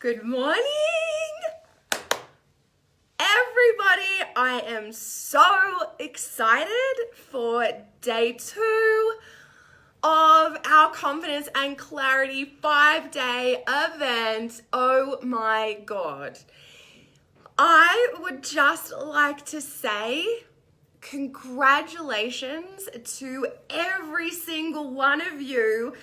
Good morning, everybody. I am so excited for day 2 of our Confidence and Clarity 5-day event. Oh my God. I would just like to say congratulations to every single one of you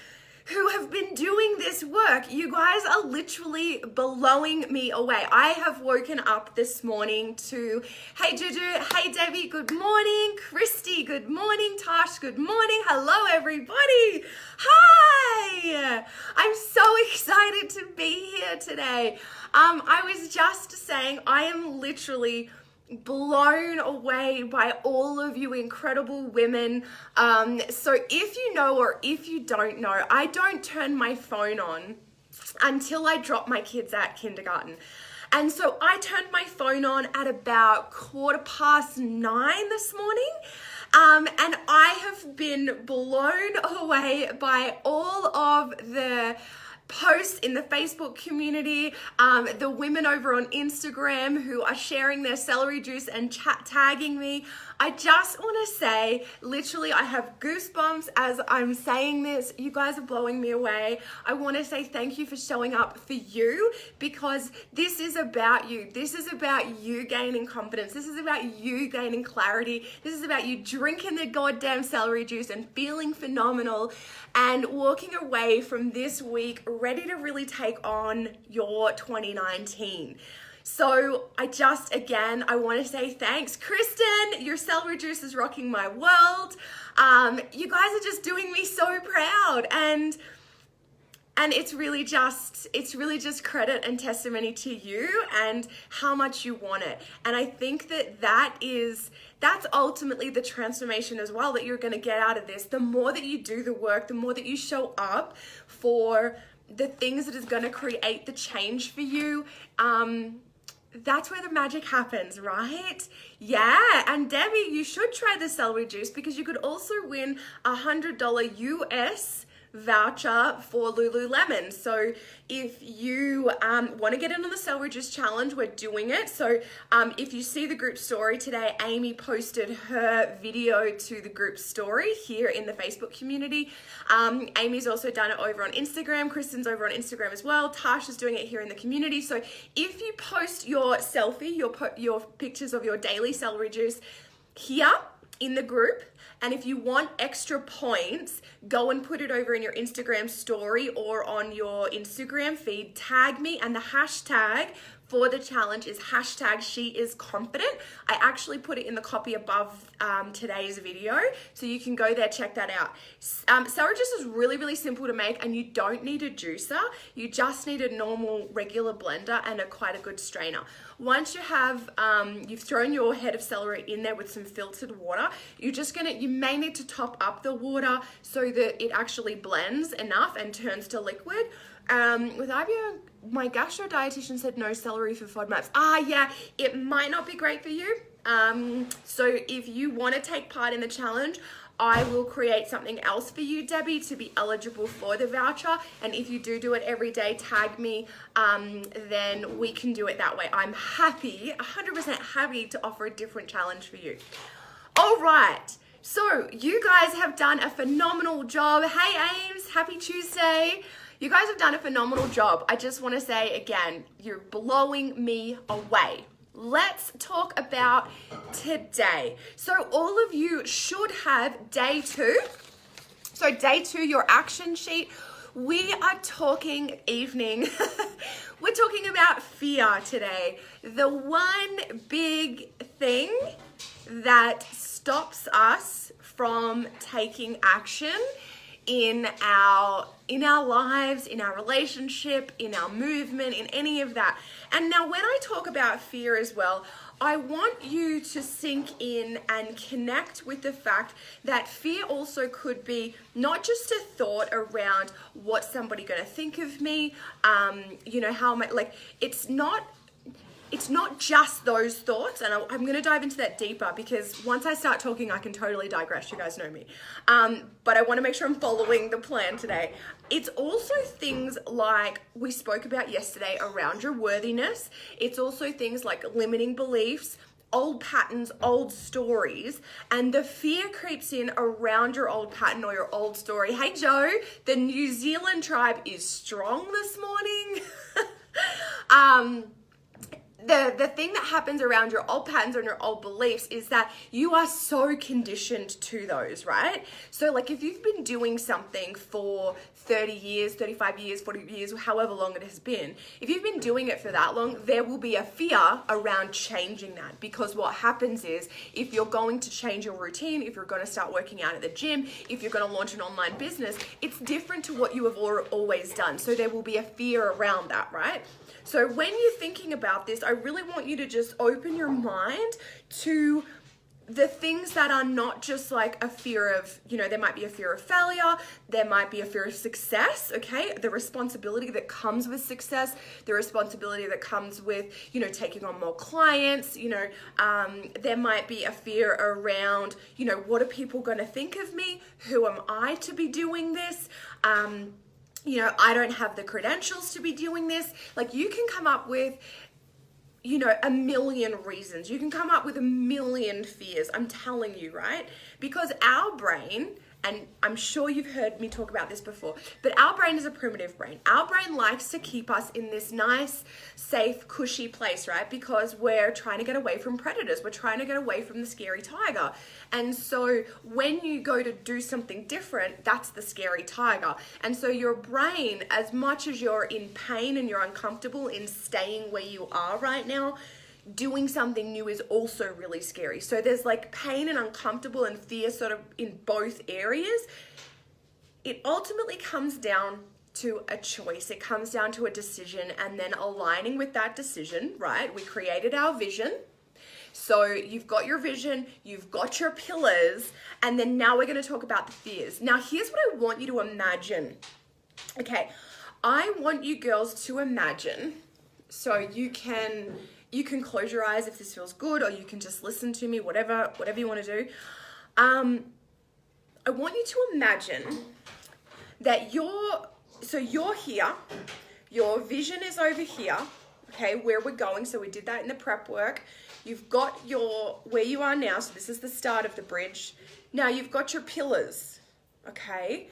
who have been doing this work. You guys are literally blowing me away. I have woken up this morning to, hey Juju, hey Debbie, good morning. Christy, good morning. Tash, good morning. Hello everybody. Hi. I'm so excited to be here today. I was just saying, I am literally blown away by all of you incredible women. So if you know or if you don't know, I don't turn my phone on until I drop my kids at kindergarten. And so I turned my phone on at about 9:15 this morning. And I have been blown away by all of the posts in the Facebook community, the women over on Instagram who are sharing their celery juice and tagging me. I just want to say, literally, I have goosebumps as I'm saying this. You guys are blowing me away. I want to say thank you for showing up for you, because this is about you. This is about you gaining confidence. This is about you gaining clarity. This is about you drinking the goddamn celery juice and feeling phenomenal and walking away from this week ready to really take on your 2019. So I want to say thanks. Kristen, your celery juice is rocking my world. You guys are just doing me so proud. And it's really just credit and testimony to you and how much you want it. And I think that's ultimately the transformation as well that you're going to get out of this. The more that you do the work, the more that you show up for the things that is going to create the change for you, that's where the magic happens, right? Yeah, and Debbie, you should try the celery juice, because you could also win $100 US voucher for Lululemon. So if you want to get in on the celery juice challenge, we're doing it. So if you see the group story today, Amy posted her video to the group story here in the Facebook community. Amy's also done it over on Instagram. Kristen's over on Instagram as well. Tash is doing it here in the community. So if you post your selfie, your pictures of your daily celery juice here in the group, and if you want extra points, go and put it over in your Instagram story or on your Instagram feed. Tag me, and the hashtag for the challenge is #SheIsConfident. I actually put it in the copy above today's video, so you can go there, check that out. Celery juice is really, really simple to make, and you don't need a juicer. You just need a normal regular blender and quite a good strainer. Once you have, you've thrown your head of celery in there with some filtered water, you may need to top up the water so that it actually blends enough and turns to liquid. With IBO, my gastro dietitian said no celery for FODMAPs. Yeah, it might not be great for you. So if you want to take part in the challenge, I will create something else for you, Debbie, to be eligible for the voucher. And if you do it every day, tag me, then we can do it that way. I'm happy, 100% happy to offer a different challenge for you. All right. So you guys have done a phenomenal job. Hey, Ames, happy Tuesday. You guys have done a phenomenal job. I just want to say again, you're blowing me away. Let's talk about today. So all of you should have day 2. So day 2, your action sheet. We are talking we're talking about fear today. The one big thing that stops us from taking action in our lives, in our relationship, in our movement, in any of that. And now when I talk about fear as well, I want you to sink in and connect with the fact that fear also could be not just a thought around what's somebody going to think of me, how am I, it's not just those thoughts, and I'm going to dive into that deeper, because once I start talking, I can totally digress. You guys know me. But I want to make sure I'm following the plan today. It's also things like we spoke about yesterday around your worthiness. It's also things like limiting beliefs, old patterns, old stories, and the fear creeps in around your old pattern or your old story. Hey Joe, the New Zealand tribe is strong this morning. The thing that happens around your old patterns and your old beliefs is that you are so conditioned to those, right? So like if you've been doing something for 30 years, 35 years, 40 years, however long it has been, if you've been doing it for that long, there will be a fear around changing that, because what happens is if you're going to change your routine, if you're going to start working out at the gym, if you're going to launch an online business, it's different to what you have always done. So there will be a fear around that, right? So when you're thinking about this, I really want you to just open your mind to the things that are not just like a fear of, there might be a fear of failure, there might be a fear of success, okay? The responsibility that comes with success, the responsibility that comes with, taking on more clients, there might be a fear around, what are people going to think of me? Who am I to be doing this? I don't have the credentials to be doing this. Like you can come up with, a million reasons. You can come up with a million fears. I'm telling you, right? Because our brain, and I'm sure you've heard me talk about this before, but our brain is a primitive brain. Our brain likes to keep us in this nice, safe, cushy place, right? Because we're trying to get away from predators. We're trying to get away from the scary tiger. And so when you go to do something different, that's the scary tiger. And so your brain, as much as you're in pain and you're uncomfortable in staying where you are right now, doing something new is also really scary. So there's like pain and uncomfortable and fear sort of in both areas. It ultimately comes down to a choice. It comes down to a decision and then aligning with that decision, right? We created our vision. So you've got your vision, you've got your pillars, and then now we're going to talk about the fears. Now here's what I want you to imagine. Okay, I want you girls to imagine, so you can close your eyes if this feels good, or you can just listen to me, whatever you want to do. I want you to imagine that you're here, your vision is over here, okay, where we're going. So we did that in the prep work. You've got where you are now. So this is the start of the bridge. Now you've got your pillars, okay?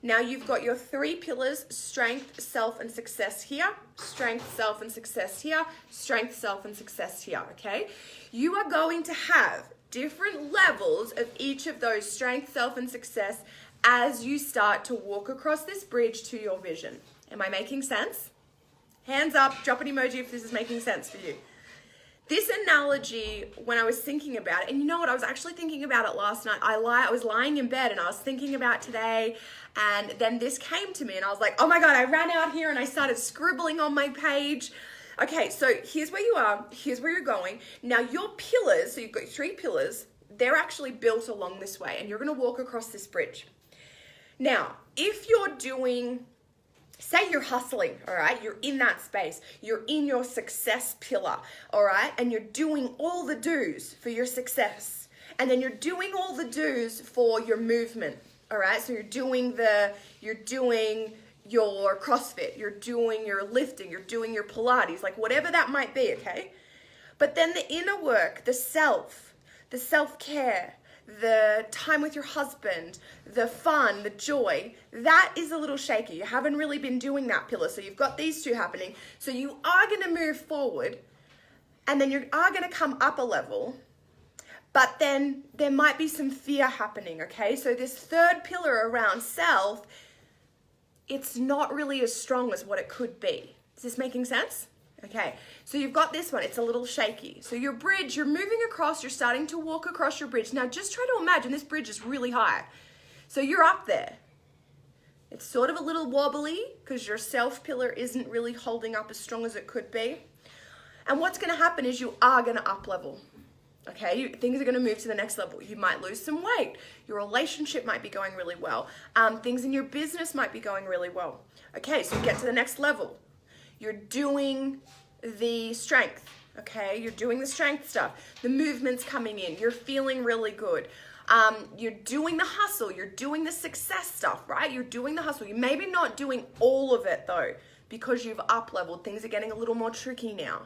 Now you've got your 3 pillars: strength, self, and success here. Strength, self, and success here. Strength, self, and success here, okay? You are going to have different levels of each of those: strength, self, and success, as you start to walk across this bridge to your vision. Am I making sense? Hands up, drop an emoji if this is making sense for you. This analogy, when I was thinking about it, and you know what, I was actually thinking about it last night. I was lying in bed and I was thinking about today, and then this came to me and I was like, oh my God, I ran out here and I started scribbling on my page. Okay, so here's where you are, here's where you're going. Now your pillars, so you've got 3 pillars, they're actually built along this way, and you're gonna walk across this bridge. Now, if you're doing, say you're hustling, all right? You're in that space. You're in your success pillar, all right? And you're doing all the do's for your success. And then you're doing all the do's for your movement, all right? So you're doing your CrossFit, you're doing your lifting, you're doing your Pilates, like whatever that might be, okay? But then the inner work, the self-care, the time with your husband, the fun, the joy, that is a little shaky. You haven't really been doing that pillar. So you've got these 2 happening. So you are going to move forward, and then you are going to come up a level, but then there might be some fear happening, okay? So this 3rd pillar around self, it's not really as strong as what it could be. Is this making sense? Okay, so you've got this one, it's a little shaky. So your bridge, you're moving across, you're starting to walk across your bridge. Now just try to imagine this bridge is really high. So you're up there. It's sort of a little wobbly because your self pillar isn't really holding up as strong as it could be. And what's gonna happen is you are gonna up level. Okay, things are gonna move to the next level. You might lose some weight. Your relationship might be going really well. Things in your business might be going really well. Okay, so you get to the next level. You're doing the strength, okay? You're doing the strength stuff. The movement's coming in. You're feeling really good. You're doing the hustle, you're doing the success stuff, right? You're doing the hustle. You're maybe not doing all of it though, because you've up-leveled. Things are getting a little more tricky now.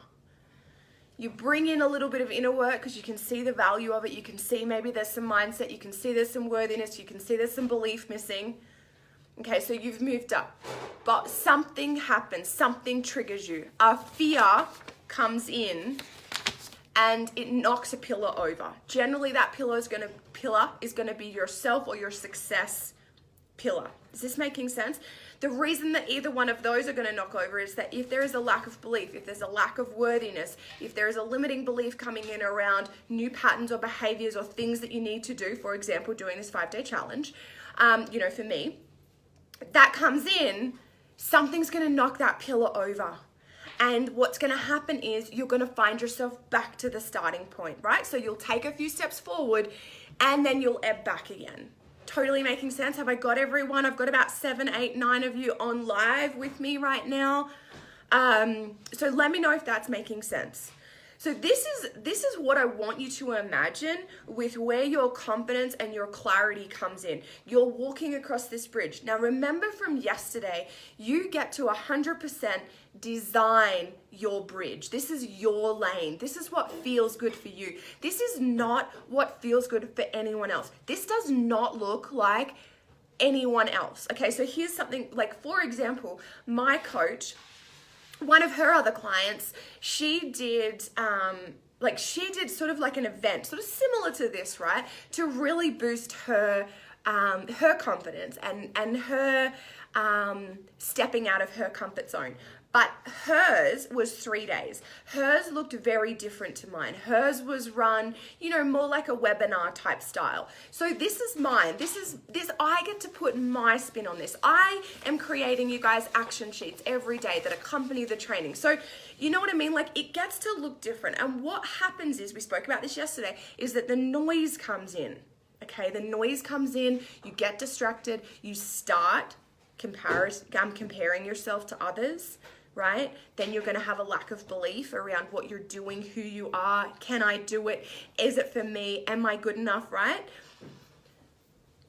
You bring in a little bit of inner work because you can see the value of it. You can see maybe there's some mindset. You can see there's some worthiness. You can see there's some belief missing. Okay, so you've moved up. But something happens. Something triggers you. A fear comes in and it knocks a pillar over. Generally, that pillar is going to be yourself or your success pillar. Is this making sense? The reason that either one of those are going to knock over is that if there is a lack of belief, if there's a lack of worthiness, if there is a limiting belief coming in around new patterns or behaviors or things that you need to do, for example, doing this 5-day challenge, for me, that comes in, something's going to knock that pillar over. And what's going to happen is you're going to find yourself back to the starting point, right? So you'll take a few steps forward and then you'll ebb back again. Totally making sense? Have I got everyone? I've got about 7, 8, 9 of you on live with me right now. So let me know if that's making sense. So this is what I want you to imagine with where your confidence and your clarity comes in. You're walking across this bridge. Now remember from yesterday, you get to 100% design your bridge. This is your lane. This is what feels good for you. This is not what feels good for anyone else. This does not look like anyone else. Okay, so here's something like, for example, my coach, one of her other clients, she did sort of like an event, sort of similar to this, right? To really boost her confidence and her stepping out of her comfort zone. But hers was 3 days. Hers looked very different to mine. Hers was run, more like a webinar type style. So this is mine. This I get to put my spin on this. I am creating you guys action sheets every day that accompany the training. So you know what I mean? Like it gets to look different. And what happens is, we spoke about this yesterday, is that the noise comes in. Okay, the noise comes in, you get distracted, you start comparing yourself to others, right? Then you're going to have a lack of belief around what you're doing, who you are. Can I do it? Is it for me? Am I good enough, right?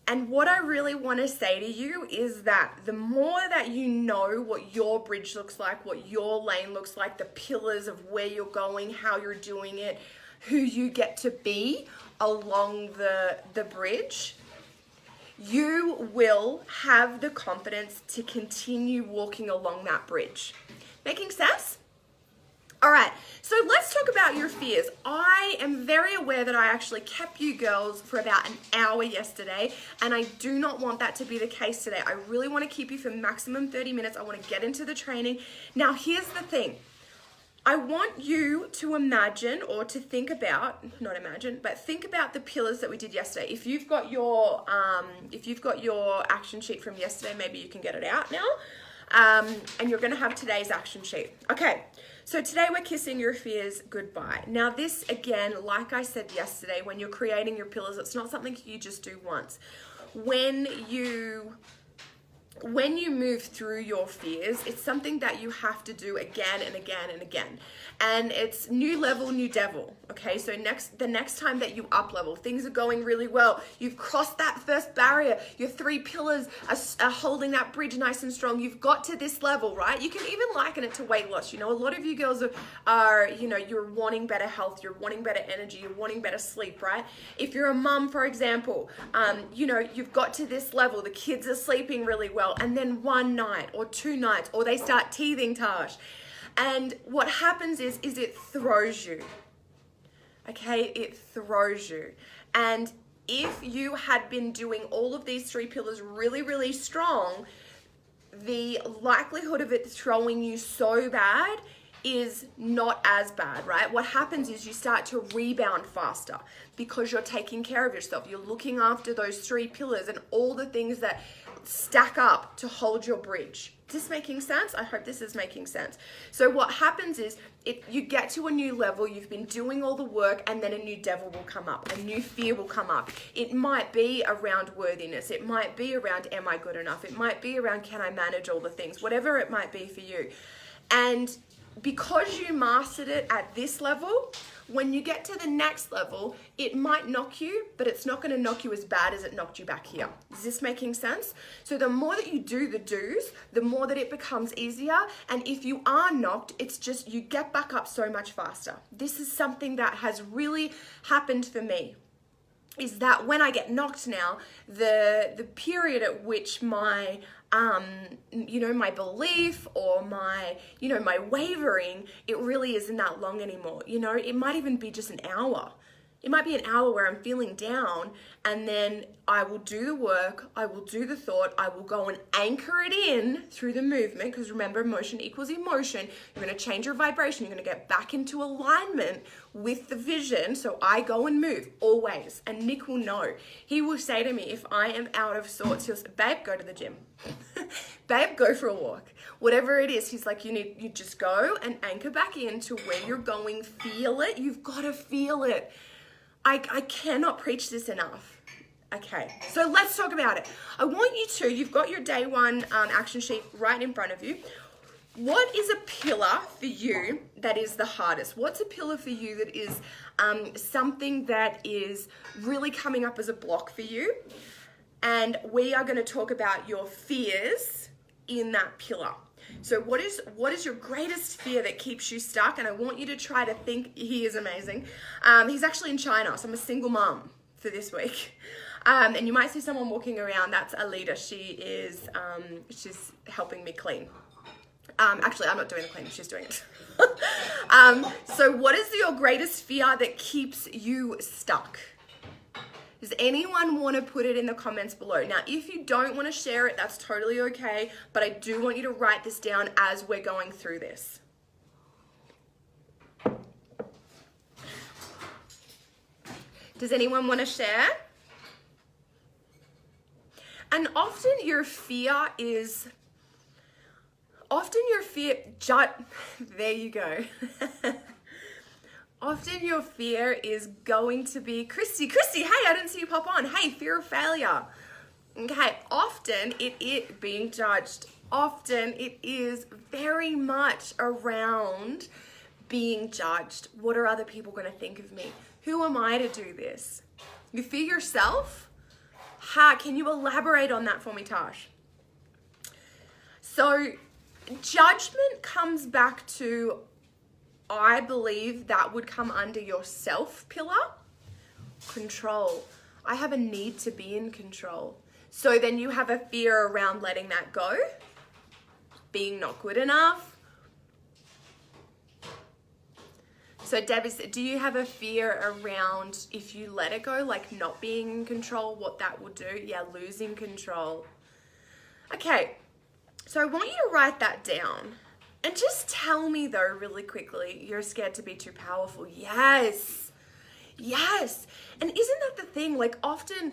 And what I really want to say to you is that the more that you know what your bridge looks like, what your lane looks like, the pillars of where you're going, how you're doing it, who you get to be along the bridge, you will have the confidence to continue walking along that bridge. Making sense? All right, so let's talk about your fears. I am very aware that I actually kept you girls for about an hour yesterday, and I do not want that to be the case today. I really want to keep you for maximum 30 minutes. I want to get into the training. Now, here's the thing. I want you to imagine, or to think about, think about the pillars that we did yesterday. If you've got your action sheet from yesterday, maybe you can get it out now. And you're going to have today's action sheet. Okay, so today we're kissing your fears goodbye. Now this, again, like I said yesterday, when you're creating your pillars, it's not something you just do once. When you move through your fears, it's something that you have to do again and again and again. And it's new level, new devil. Okay, so the next time that you up level, things are going really well. You've crossed that first barrier. Your 3 pillars are holding that bridge nice and strong. You've got to this level, right? You can even liken it to weight loss. A lot of you girls are you're wanting better health, you're wanting better energy, you're wanting better sleep, right? If you're a mum, for example, you've got to this level. The kids are sleeping really well. And then one night or 2 nights, or they start teething, Tash. And what happens is it throws you. Okay, it throws you. And if you had been doing all of these 3 pillars really, really strong, the likelihood of it throwing you so bad is not as bad, right? What happens is you start to rebound faster because you're taking care of yourself. You're looking after those 3 pillars and all the things that stack up to hold your bridge. Is this making sense? I hope this is making sense. So what happens is you get to a new level, you've been doing all the work, and then a new devil will come up, a new fear will come up. It might be around worthiness. It might be around, am I good enough? It might be around, can I manage all the things? Whatever it might be for you. And because you mastered it at this level, when you get to the next level, it might knock you, but it's not going to knock you as bad as it knocked you back here. Is this making sense? So the more that you do the do's, the more that it becomes easier. And if you are knocked, it's just you get back up so much faster. This is something that has really happened for me. Is that when I get knocked now, the period at which my my belief or my wavering, it really isn't that long anymore. It might even be just an hour. It might be an hour where I'm feeling down, and then I will do the work, I will do the thought, I will go and anchor it in through the movement, because remember, motion equals emotion. You're going to change your vibration. You're going to get back into alignment with the vision. So I go and move always. And Nick will know. He will say to me, if I am out of sorts, he'll say, babe, go to the gym. Babe, go for a walk. Whatever it is, he's like, you just go and anchor back into where you're going. Feel it. You've got to feel it. I cannot preach this enough. Okay, so let's talk about it. I want you to, you've got your day one action sheet right in front of you. What is a pillar for you that is the hardest? What's a pillar for you that is something that is really coming up as a block for you? And we are going to talk about your fears in that pillar. So what is your greatest fear that keeps you stuck? And I want you to try to think. He is amazing. He's actually in China, so I'm a single mom for this week. And you might see someone walking around. That's Alita. She is she's helping me clean. Actually, I'm not doing the cleaning. She's doing it. So what is your greatest fear that keeps you stuck? Does anyone want to put it in the comments below? Now, if you don't want to share it, that's totally okay, but I do want you to write this down as we're going through this. Does anyone want to share? And often your fear, there you go. Often your fear is going to be, Christy, hey, I didn't see you pop on. Hey, fear of failure. Okay, often it being judged. Often it is very much around being judged. What are other people going to think of me? Who am I to do this? You fear yourself? Can you elaborate on that for me, Tash? So judgment comes back to, I believe that would come under your self pillar. Control. I have a need to be in control. So then you have a fear around letting that go, being not good enough. So Deb, do you have a fear around if you let it go, like not being in control, what that will do? Yeah, losing control. Okay, so I want you to write that down. And just tell me though, really quickly, you're scared to be too powerful. Yes. And isn't that the thing? Like often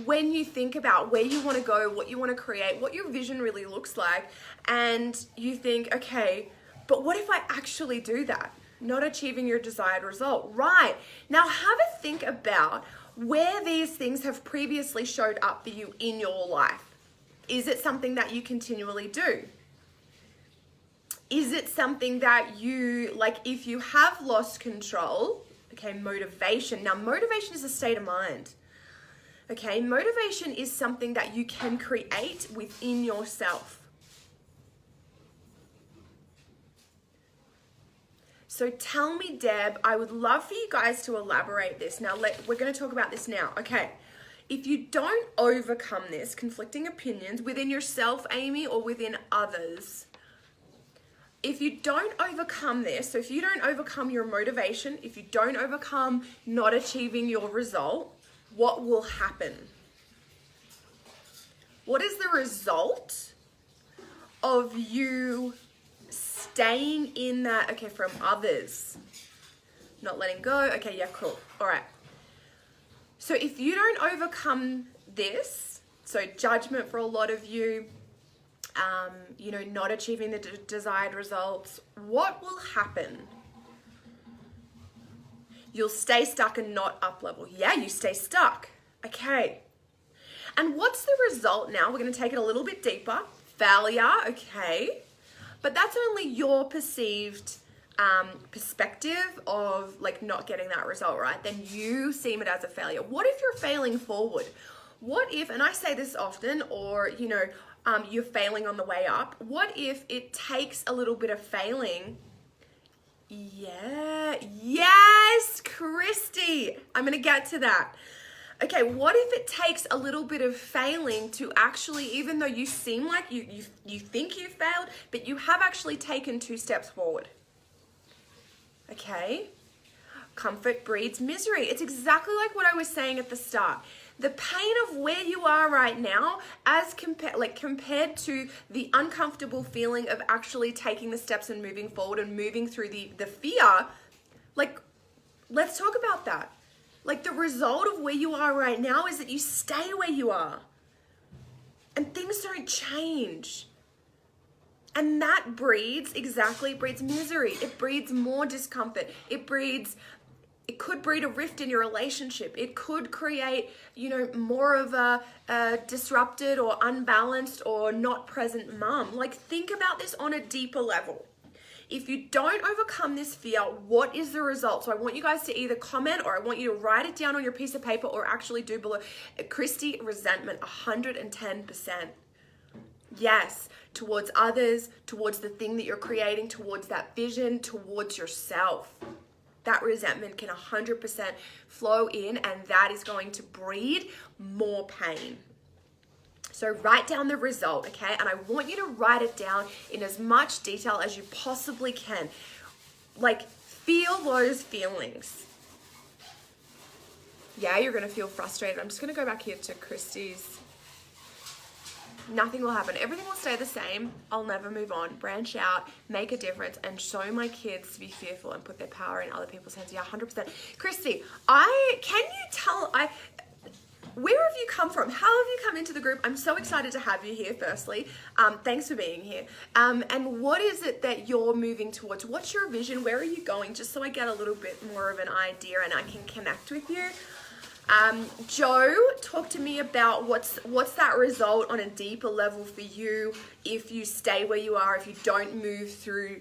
when you think about where you want to go, what you want to create, what your vision really looks like, and you think, okay, but what if I actually do that? Not achieving your desired result. Right. Now have a think about where these things have previously showed up for you in your life. Is it something that you continually do? Is it something that you, like if you have lost control, okay, motivation. Now motivation is a state of mind. Okay, motivation is something that you can create within yourself. So tell me, Deb, I would love for you guys to elaborate this. Now we're going to talk about this now. Okay, if you don't overcome this, conflicting opinions within yourself, Amy, or within others, if you don't overcome this, so if you don't overcome your motivation, if you don't overcome not achieving your result, what will happen? What is the result of you staying in that, okay, from others, not letting go? Okay, yeah, cool. All right. So if you don't overcome this, so judgment for a lot of you, not achieving the desired results, what will happen? You'll stay stuck and not up level. Yeah, you stay stuck. Okay. And what's the result now? We're going to take it a little bit deeper. Failure, okay. But that's only your perceived perspective of like not getting that result right, then you see it as a failure. What if you're failing forward? What if, and I say this often, or you're failing on the way up. What if it takes a little bit of failing? Yeah, yes, Christy. I'm gonna get to that. Okay, what if it takes a little bit of failing to actually, even though you seem like you think you failed, but you have actually taken 2 steps forward? Okay, comfort breeds misery. It's exactly like what I was saying at the start. The pain of where you are right now, as compared to the uncomfortable feeling of actually taking the steps and moving forward and moving through the fear, like, let's talk about that. Like, the result of where you are right now is that you stay where you are and things don't change. And that breeds misery. It breeds more discomfort. It could breed a rift in your relationship. It could create, more of a disrupted or unbalanced or not present mom. Like, think about this on a deeper level. If you don't overcome this fear, what is the result? So I want you guys to either comment, or I want you to write it down on your piece of paper, or actually do below. Christy, resentment, 110%. Yes, towards others, towards the thing that you're creating, towards that vision, towards yourself. That resentment can 100% flow in, and that is going to breed more pain. So write down the result, okay? And I want you to write it down in as much detail as you possibly can. Like, feel those feelings. Yeah, you're gonna feel frustrated. I'm just gonna go back here to Christy's. Nothing will happen. Everything will stay the same. I'll never move on. Branch out, make a difference, and show my kids to be fearful and put their power in other people's hands. Yeah, 100%. Christy, where have you come from? How have you come into the group? I'm so excited to have you here, firstly. Thanks for being here. And what is it that you're moving towards? What's your vision? Where are you going? Just so I get a little bit more of an idea and I can connect with you. Joe, talk to me about what's that result on a deeper level for you if you stay where you are, if you don't move through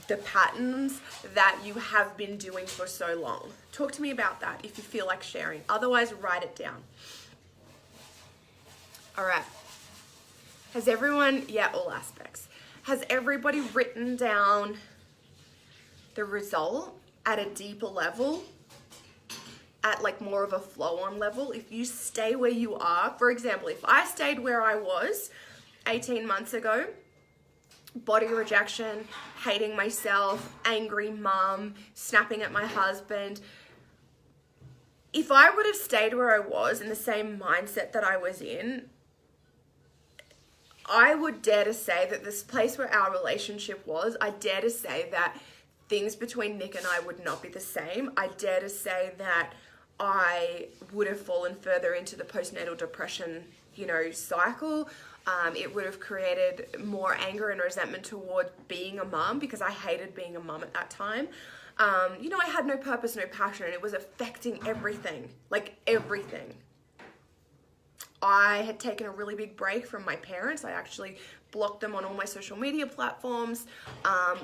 the patterns that you have been doing for so long. Talk to me about that if you feel like sharing. Otherwise, write it down. All right. Has everyone, all aspects. Has everybody written down the result at a deeper level, at like more of a flow on level? If you stay where you are, for example, if I stayed where I was 18 months ago, body rejection, hating myself, angry mum, snapping at my husband. If I would have stayed where I was in the same mindset that I was in, I would dare to say that this place where our relationship was, I dare to say that things between Nick and I would not be the same. I dare to say that I would have fallen further into the postnatal depression, cycle. It would have created more anger and resentment toward being a mum, because I hated being a mum at that time. I had no purpose, no passion, and it was affecting everything, like everything. I had taken a really big break from my parents. I actually blocked them on all my social media platforms.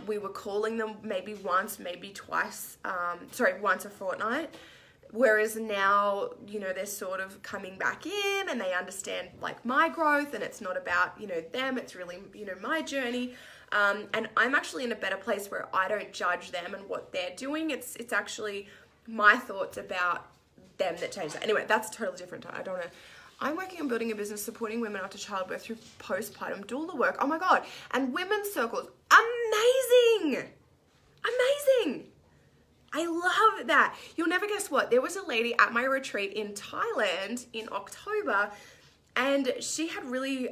We were calling them maybe once, maybe twice, once a fortnight. Whereas now, they're sort of coming back in and they understand like my growth, and it's not about, them, it's really, my journey. And I'm actually in a better place where I don't judge them and what they're doing. It's actually my thoughts about them that change that. Anyway, that's totally different. I don't know. I'm working on building a business supporting women after childbirth through postpartum doula work. Oh my God. And women's circles. Amazing. Amazing. I love that. You'll never guess what. There was a lady at my retreat in Thailand in October, and she had really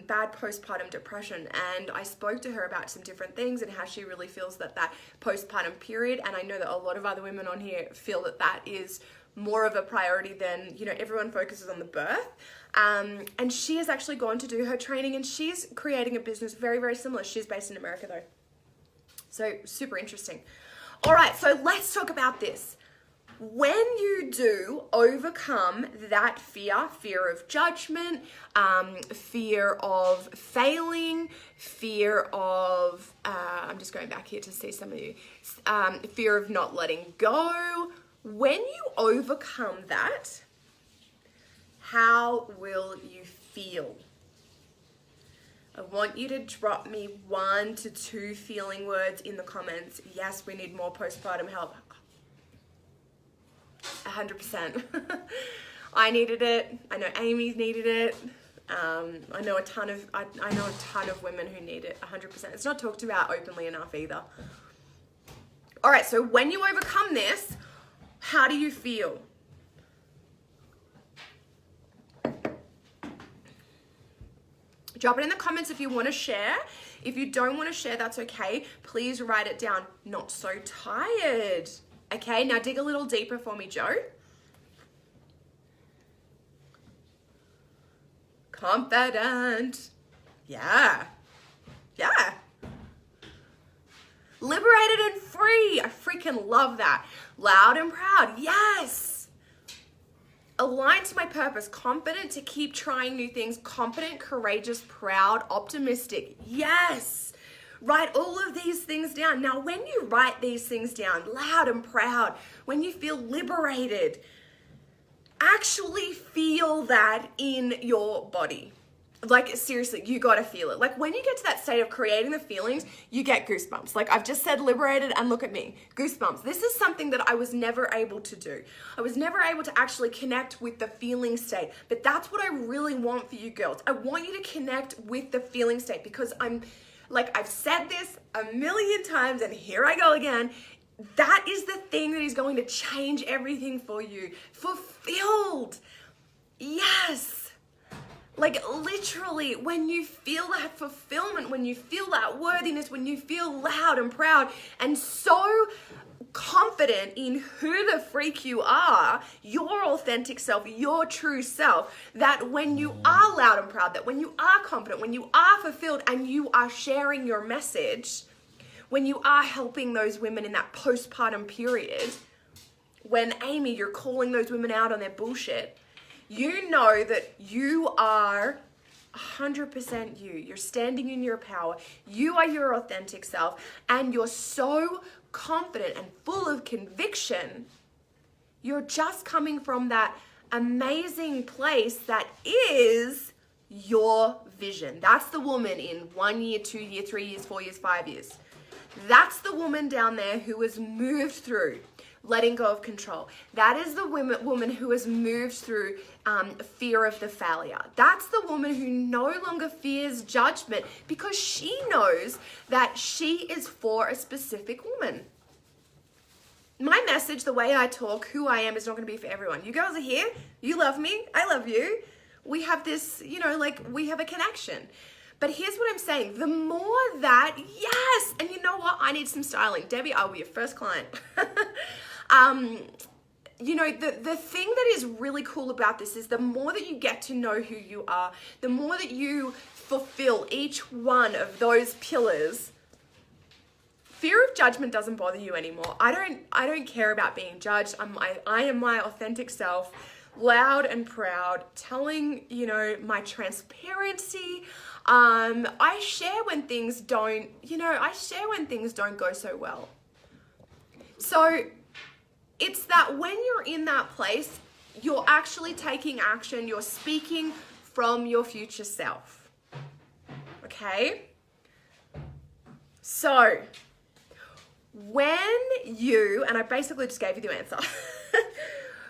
bad postpartum depression. And I spoke to her about some different things and how she really feels that postpartum period. And I know that a lot of other women on here feel that is more of a priority than, everyone focuses on the birth. And she has actually gone to do her training, and she's creating a business very, very similar. She's based in America though. So super interesting. All right, so let's talk about this. When you do overcome that fear of judgment, fear of failing, fear of, I'm just going back here to see some of you, fear of not letting go, when you overcome that, how will you feel? I want you to drop me 1 to 2 feeling words in the comments. Yes, we need more postpartum help. 100%. I needed it. I know Amy needed it. I know a ton of women who need it. 100%. It's not talked about openly enough either. All right. So when you overcome this, how do you feel? Drop it in the comments if you want to share. If you don't want to share, that's okay. Please write it down. Not so tired. Okay, now dig a little deeper for me, Joe. Confident. Yeah. Yeah. Liberated and free. I freaking love that. Loud and proud. Yes. Aligned to my purpose. Confident to keep trying new things. Confident, courageous, proud, optimistic. Yes. Write all of these things down. Now, when you write these things down, loud and proud, when you feel liberated, actually feel that in your body. Like, seriously, you gotta feel it. Like, when you get to that state of creating the feelings, you get goosebumps. Like, I've just said liberated, and look at me, goosebumps. This is something that I was never able to do. I was never able to actually connect with the feeling state. But that's what I really want for you girls. I want you to connect with the feeling state, because I've said this a million times, and here I go again. That is the thing that is going to change everything for you. Fulfilled. Yes. Like, literally, when you feel that fulfillment, when you feel that worthiness, when you feel loud and proud and so confident in who the freak you are, your authentic self, your true self, that when you are loud and proud, that when you are confident, when you are fulfilled and you are sharing your message, when you are helping those women in that postpartum period, when Amy, you're calling those women out on their bullshit, you know that you are 100% you. You're standing in your power. You are your authentic self, and you're so confident and full of conviction. You're just coming from that amazing place that is your vision. That's the woman in 1 year, 2 year, 3 years, 4 years, 5 years. That's the woman down there who has moved through letting go of control. That is the woman who has moved through fear of the failure. That's the woman who no longer fears judgment, because she knows that she is for a specific woman. My message, the way I talk, who I am, is not going to be for everyone. You girls are here. You love me. I love you. We have this, we have a connection. But here's what I'm saying. The more that, yes, and you know what? I need some styling. Debbie, I'll be your first client. The thing that is really cool about this is the more that you get to know who you are, the more that you fulfill each one of those pillars, fear of judgment doesn't bother you anymore. I don't care about being judged. I am my authentic self, loud and proud, telling, my transparency. I share when things don't go so well. So it's that when you're in that place, you're actually taking action. You're speaking from your future self. Okay? So when and I basically just gave you the answer.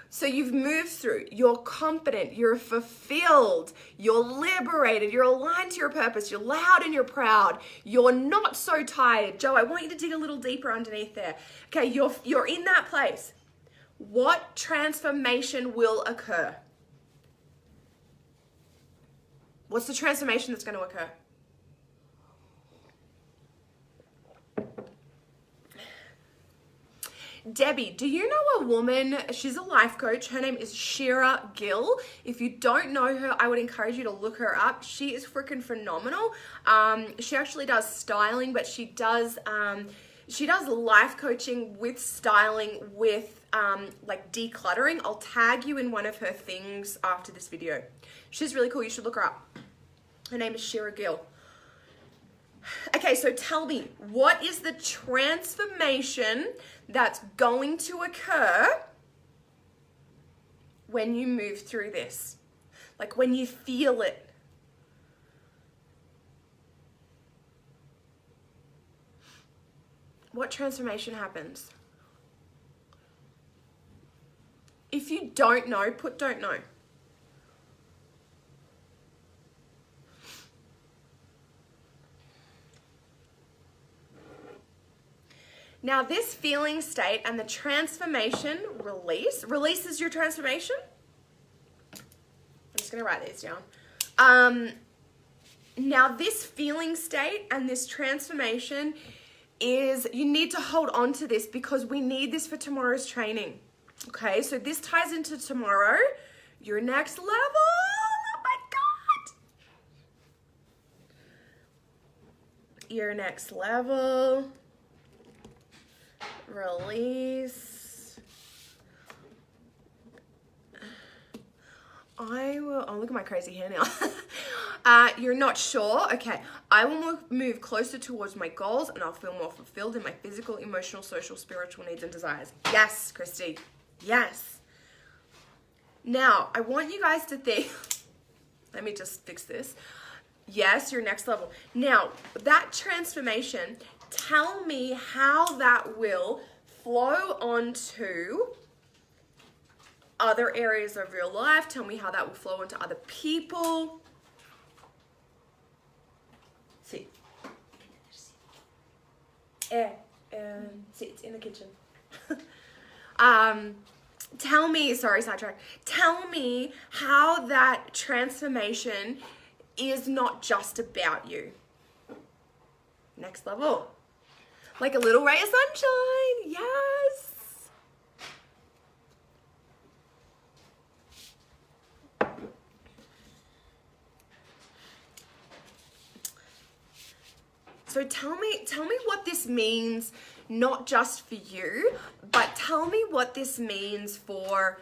So you've moved through, you're confident, you're fulfilled, you're liberated, you're aligned to your purpose, you're loud and you're proud, you're not so tired. Joe, I want you to dig a little deeper underneath there. Okay, you're in that place. What transformation will occur? What's the transformation that's going to occur? Debbie, do you know a woman? She's a life coach. Her name is Shira Gill. If you don't know her, I would encourage you to look her up. She is freaking phenomenal. She actually does styling, but she does She does life coaching with styling, with like decluttering. I'll tag you in one of her things after this video. She's really cool. You should look her up. Her name is Shira Gill. Okay, so tell me, what is the transformation that's going to occur when you move through this? Like when you feel it. What transformation happens? If you don't know, put don't know. Now this feeling state and the transformation releases your transformation. I'm just going to write these down. Now this feeling state and this transformation is, you need to hold on to this because we need this for tomorrow's training. Okay, so this ties into tomorrow, your next level. Oh my God. Your next level. Release. Oh, look at my crazy hair now. You're not sure? Okay. I will move closer towards my goals and I'll feel more fulfilled in my physical, emotional, social, spiritual needs and desires. Yes, Christy. Yes. Now, I want you guys to think, let me just fix this. Yes, your next level. Now, that transformation, tell me how that will flow onto other areas of your life. Tell me how that will flow into other people. See. See, it's in the kitchen. Tell me, sorry, sidetrack. Tell me how that transformation is not just about you. Next level. Like a little ray of sunshine. Yes. So tell me what this means, not just for you, but tell me what this means for,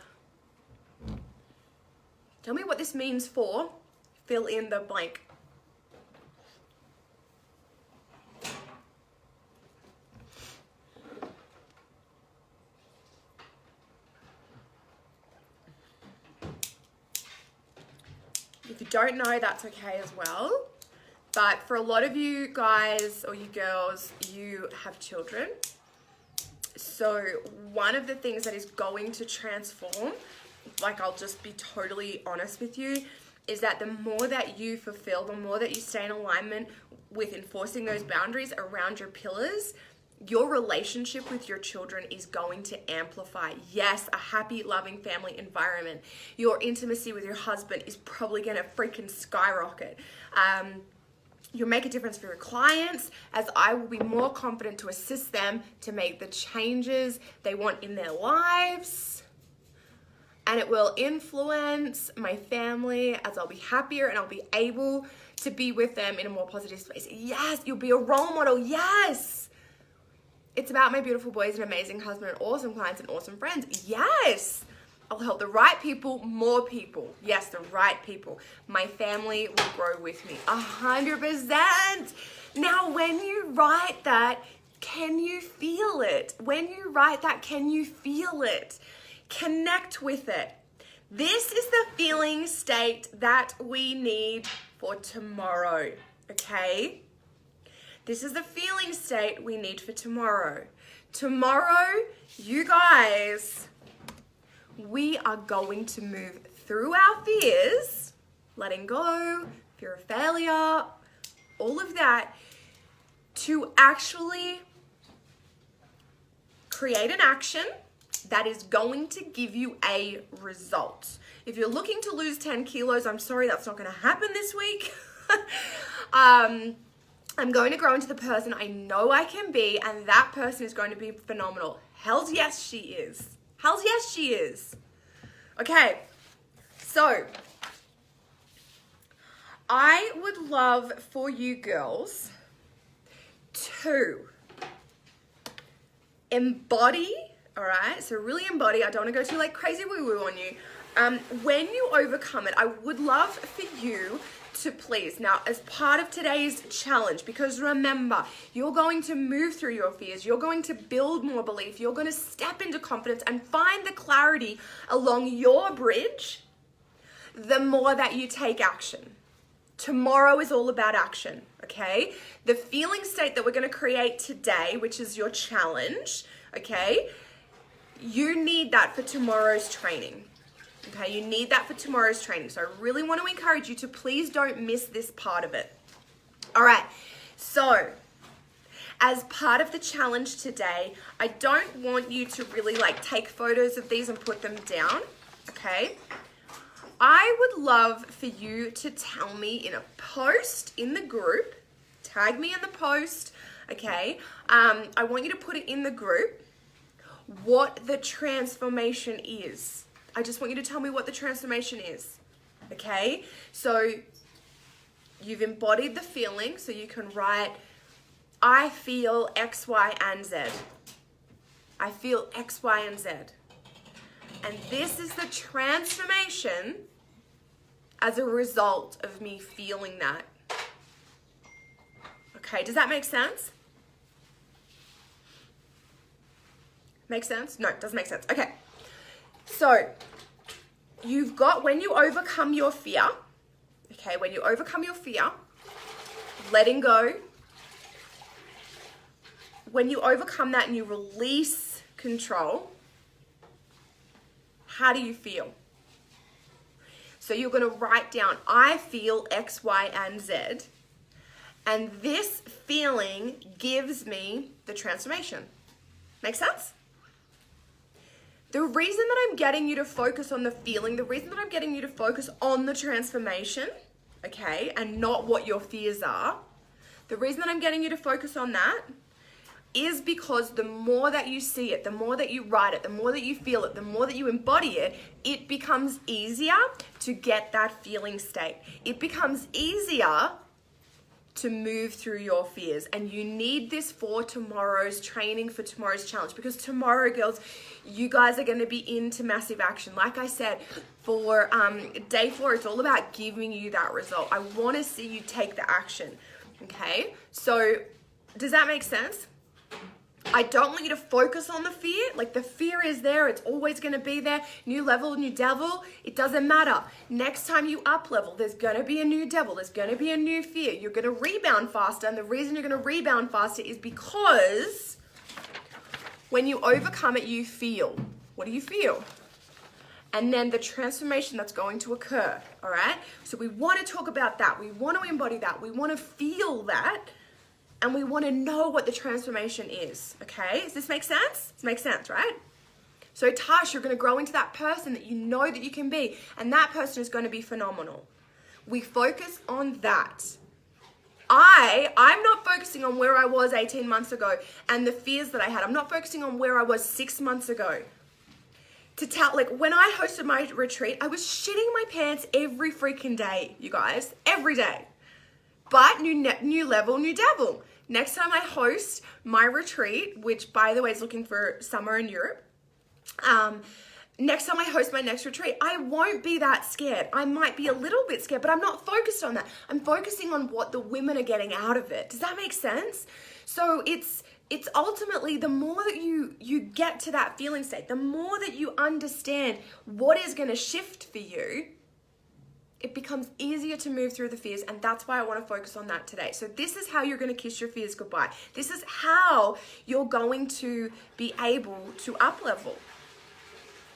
fill in the blank. If you don't know, that's okay as well. But for a lot of you guys or you girls, you have children. So one of the things that is going to transform, like I'll just be totally honest with you, is that the more that you fulfill, the more that you stay in alignment with enforcing those boundaries around your pillars, your relationship with your children is going to amplify. Yes, a happy, loving family environment. Your intimacy with your husband is probably going to freaking skyrocket. You'll make a difference for your clients, as I will be more confident to assist them to make the changes they want in their lives. And it will influence my family, as I'll be happier and I'll be able to be with them in a more positive space. Yes, you'll be a role model. Yes. It's about my beautiful boys and amazing husband and awesome clients and awesome friends. Yes. I'll help the right people, more people. Yes, the right people. My family will grow with me 100%. Now, when you write that, can you feel it? When you write that, can you feel it? Connect with it. This is the feeling state that we need for tomorrow, okay? This is the feeling state we need for tomorrow. Tomorrow, you guys, we are going to move through our fears, letting go, fear of failure, all of that, to actually create an action that is going to give you a result. If you're looking to lose 10 kilos, I'm sorry, that's not going to happen this week. I'm going to grow into the person I know I can be, and that person is going to be phenomenal. Hells yes, she is. Hells yes, she is. Okay, so I would love for you girls to embody, all right? So really embody. I don't want to go too like crazy woo-woo on you. When you overcome it, I would love for you to please, now as part of today's challenge, because remember, you're going to move through your fears, you're going to build more belief, you're going to step into confidence and find the clarity along your bridge, the more that you take action. Tomorrow is all about action, okay? The feeling state that we're going to create today, which is your challenge, okay? You need that for tomorrow's training. Okay, you need that for tomorrow's training. So I really want to encourage you to please don't miss this part of it. All right, so as part of the challenge today, I don't want you to really like take photos of these and put them down, okay? I would love for you to tell me in a post in the group, tag me in the post, okay? I want you to put it in the group, what the transformation is. I just want you to tell me what the transformation is, okay? So you've embodied the feeling, so you can write, I feel X, Y, and Z. I feel X, Y, and Z. And this is the transformation as a result of me feeling that. Okay, does that make sense? Make sense? No, it doesn't make sense. Okay. So, you've got, when you overcome your fear, okay, when you overcome your fear, letting go, when you overcome that and you release control, how do you feel? So you're going to write down, I feel X, Y, and Z, and this feeling gives me the transformation. Make sense? The reason that I'm getting you to focus on the feeling, the reason that I'm getting you to focus on the transformation, okay, and not what your fears are, the reason that I'm getting you to focus on that is because the more that you see it, the more that you write it, the more that you feel it, the more that you embody it, it becomes easier to get that feeling state. It becomes easier to move through your fears, and you need this for tomorrow's training, for tomorrow's challenge, because tomorrow, girls, you guys are going to be into massive action. Like I said, for day 4, it's all about giving you that result. I want to see you take the action, okay? So does that make sense? I don't want you to focus on the fear. Like, the fear is there. It's always going to be there. New level, new devil. It doesn't matter. Next time you up level, there's going to be a new devil. There's going to be a new fear. You're going to rebound faster. And the reason you're going to rebound faster is because when you overcome it, you feel. What do you feel? And then the transformation that's going to occur. All right? So we want to talk about that. We want to embody that. We want to feel that. And we want to know what the transformation is, okay? Does this make sense? This makes sense, right? So Tash, you're going to grow into that person that you know that you can be, and that person is going to be phenomenal. We focus on that. I'm not focusing on where I was 18 months ago and the fears that I had. I'm not focusing on where I was 6 months ago. When I hosted my retreat, I was shitting my pants every freaking day, you guys, every day. But new level, new devil. Next time I host my retreat, which by the way is looking for summer in Europe, next time I host my next retreat, I won't be that scared. I might be a little bit scared, but I'm not focused on that. I'm focusing on what the women are getting out of it. Does that make sense? So it's ultimately, the more that you get to that feeling state, the more that you understand what is going to shift for you, it becomes easier to move through the fears, and that's why I want to focus on that today. So this is how you're going to kiss your fears goodbye. This is how you're going to be able to up-level.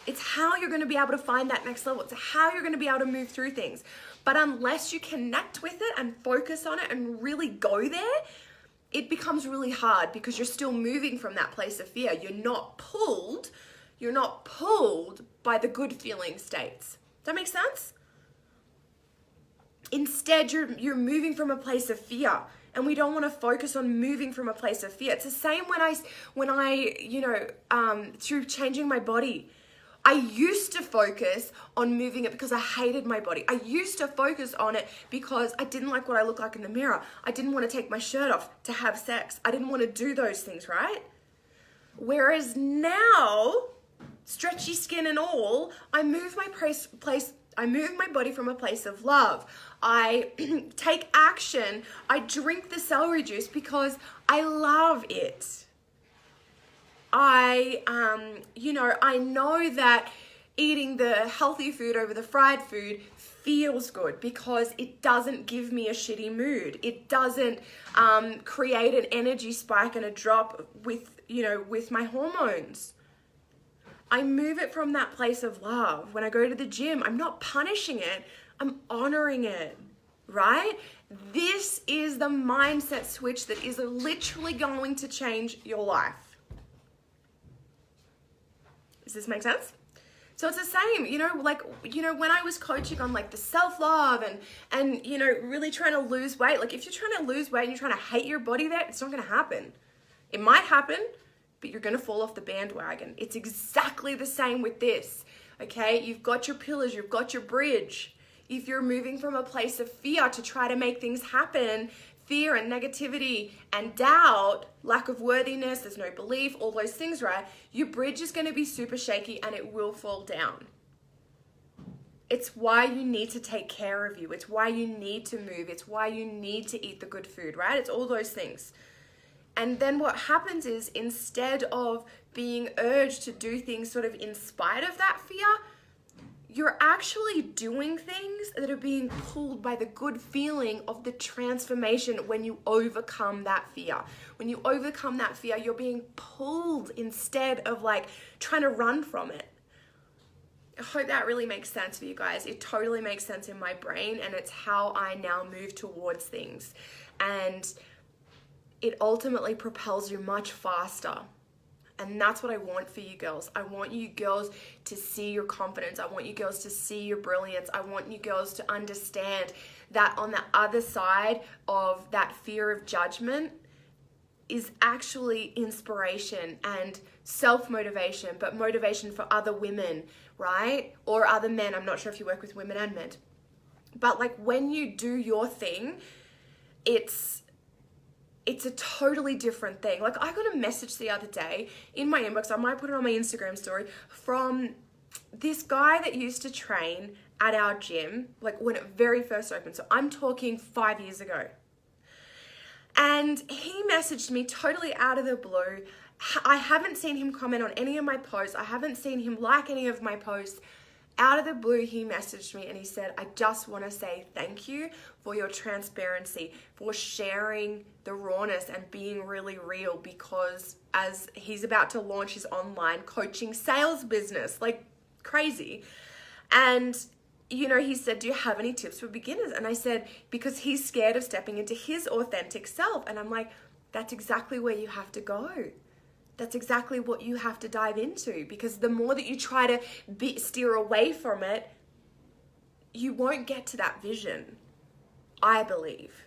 It's how you're going to be able to find that next level. It's how you're going to be able to move through things. But unless you connect with it and focus on it and really go there, it becomes really hard because you're still moving from that place of fear. You're not pulled by the good feeling states. Does that make sense? Instead, you're moving from a place of fear, and we don't want to focus on moving from a place of fear. It's the same when I through changing my body, I used to focus on moving it because I hated my body. I used to focus on it because I didn't like what I looked like in the mirror. I didn't want to take my shirt off to have sex. I didn't want to do those things, right? Whereas now, stretchy skin and all, I move I move my body from a place of love. I take action. I drink the celery juice because I love it. I know that eating the healthy food over the fried food feels good because it doesn't give me a shitty mood. It doesn't create an energy spike and a drop with my hormones. I move it from that place of love. When I go to the gym, I'm not punishing it, I'm honoring it, right? This is the mindset switch that is literally going to change your life. Does this make sense? So it's the same, when I was coaching on like the self-love and really trying to lose weight, like if you're trying to lose weight and you're trying to hate your body there, it's not going to happen. It might happen, but you're going to fall off the bandwagon. It's exactly the same with this, okay? You've got your pillars, you've got your bridge. If you're moving from a place of fear to try to make things happen, fear and negativity and doubt, lack of worthiness, there's no belief, all those things, right? Your bridge is going to be super shaky and it will fall down. It's why you need to take care of you. It's why you need to move. It's why you need to eat the good food, right? It's all those things. And then what happens is instead of being urged to do things sort of in spite of that fear, you're actually doing things that are being pulled by the good feeling of the transformation when you overcome that fear. When you overcome that fear, you're being pulled instead of like trying to run from it. I hope that really makes sense for you guys. It totally makes sense in my brain, and it's how I now move towards things. And it ultimately propels you much faster. And that's what I want for you girls. I want you girls to see your confidence. I want you girls to see your brilliance. I want you girls to understand that on the other side of that fear of judgment is actually inspiration and self-motivation, but motivation for other women, right? Or other men. I'm not sure if you work with women and men. But like when you do your thing, it's a totally different thing. Like I got a message the other day in my inbox, I might put it on my Instagram story, from this guy that used to train at our gym, like when it very first opened. So I'm talking 5 years ago. And he messaged me totally out of the blue. I haven't seen him comment on any of my posts. I haven't seen him like any of my posts. Out of the blue, he messaged me and he said, I just want to say thank you for your transparency, for sharing the rawness and being really real, because as he's about to launch his online coaching sales business, like crazy. And, he said, do you have any tips for beginners? And I said, because he's scared of stepping into his authentic self. And I'm like, that's exactly where you have to go. That's exactly what you have to dive into, because the more that you try to steer away from it, you won't get to that vision, I believe.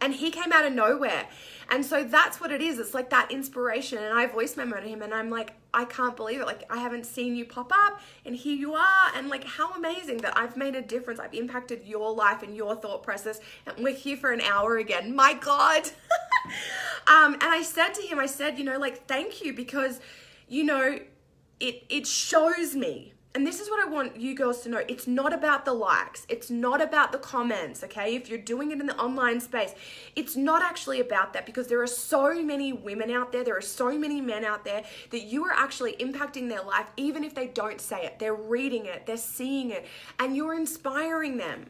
And he came out of nowhere. And so that's what it is. It's like that inspiration. And I voice memoed him and I'm like, I can't believe it. Like I haven't seen you pop up and here you are. And like how amazing that I've made a difference. I've impacted your life and your thought process. And we're here for an hour again. My God. And I said to him, thank you, because, it shows me. And this is what I want you girls to know. It's not about the likes. It's not about the comments, okay? If you're doing it in the online space, it's not actually about that, because there are so many women out there, there are so many men out there that you are actually impacting their life, even if they don't say it. They're reading it, they're seeing it, and you're inspiring them.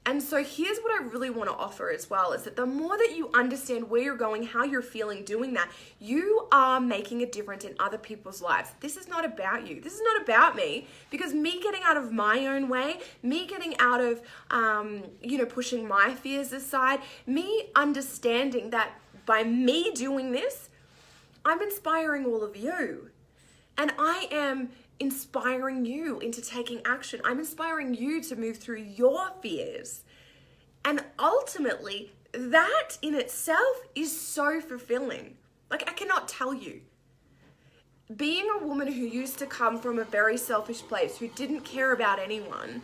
And so here's what I really want to offer as well, is that the more that you understand where you're going, how you're feeling doing that, you are making a difference in other people's lives. This is not about you. This is not about me, because me getting out of my own way, me getting out of, pushing my fears aside, me understanding that by me doing this, I'm inspiring all of you. And I am inspiring you into taking action. I'm inspiring you to move through your fears. And ultimately, that in itself is so fulfilling. Like I cannot tell you. Being a woman who used to come from a very selfish place, who didn't care about anyone,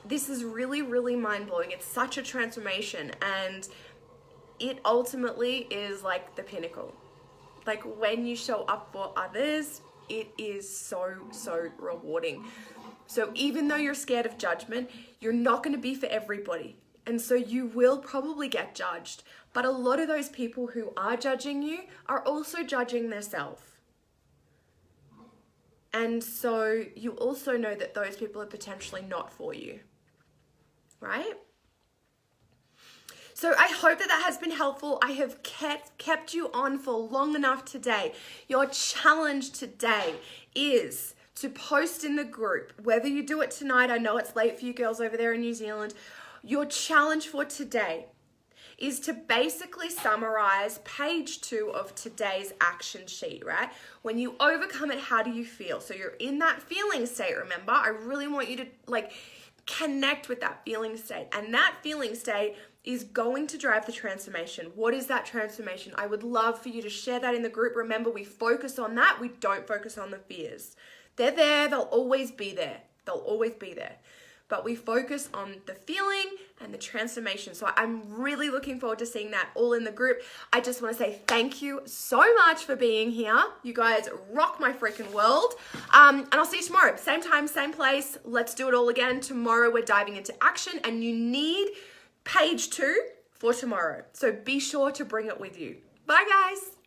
this is really, really mind-blowing. It's such a transformation, and it ultimately is like the pinnacle. Like when you show up for others, it is so, so rewarding. So even though you're scared of judgment, you're not going to be for everybody. And so you will probably get judged. But a lot of those people who are judging you are also judging themselves. And so you also know that those people are potentially not for you, right? So I hope that that has been helpful. I have kept you on for long enough today. Your challenge today is to post in the group, whether you do it tonight. I know it's late for you girls over there in New Zealand. Your challenge for today is to basically summarize page 2 of today's action sheet, right? When you overcome it, how do you feel? So you're in that feeling state, remember? I really want you to connect with that feeling state. And that feeling state is going to drive the transformation. What is that transformation? I would love for you to share that in the group. Remember, we focus on that. We don't focus on the fears. They're there. They'll always be there. They'll always be there. But we focus on the feeling and the transformation. So I'm really looking forward to seeing that all in the group. I just want to say thank you so much for being here. You guys rock my freaking world. And I'll see you tomorrow. Same time, same place. Let's do it all again. Tomorrow we're diving into action and you need page 2 for tomorrow. So be sure to bring it with you. Bye guys.